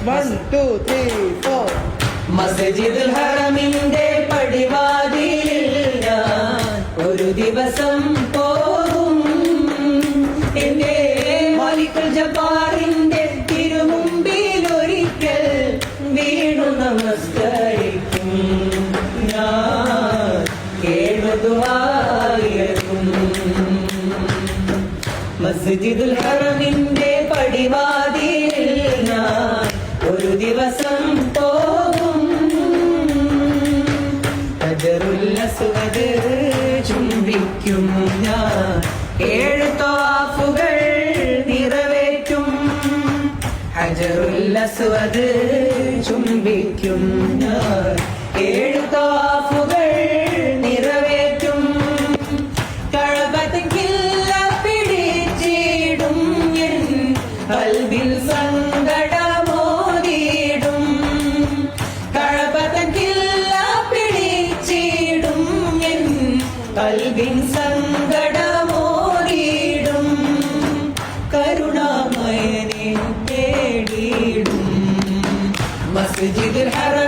1 2 3 4 മസ്ജിദുൽ ഹറമിന്റെ പടിവാതിലിൽ ഞാൻ ഒരു ദിവസം പോകും. എന്റെ മാലിക്കുൽ ജബ്ബാറിന്റെ തിരുമുമ്പിൽ ഒരിക്കൽ വീണു നമസ്കരിക്കും. ഞാൻ കേടുവായിരിക്കും. മസ്ജിദുൽ ഹറമിന്റെ പടിവാതിലിൽ ഞാൻ ഒരു ദിവസം പോകും. ഹജറുൽ അസ്വദ് ചുംബിക്കും ഞാൻ. 7 തവാഫുകൾ നിറവേറ്റും. ഹജറുൽ അസ്വദ് ചുംബിക്കും ഞാൻ. 7 തവാഫുകൾ നിറവേറ്റും. കഅബത്തിൽ കില്ല പിടിച്ചിടും. എൻ ഖൽബിൽ സങ്കടമോദിടും. കഅബത്തിൽ കില്ല പിടിച്ചിടും. എൻ ഖൽബിൻ സങ്കടമോദിടും. കരുണാമയനെ തേടിടും. മസ്ജിദുൽ ഹറം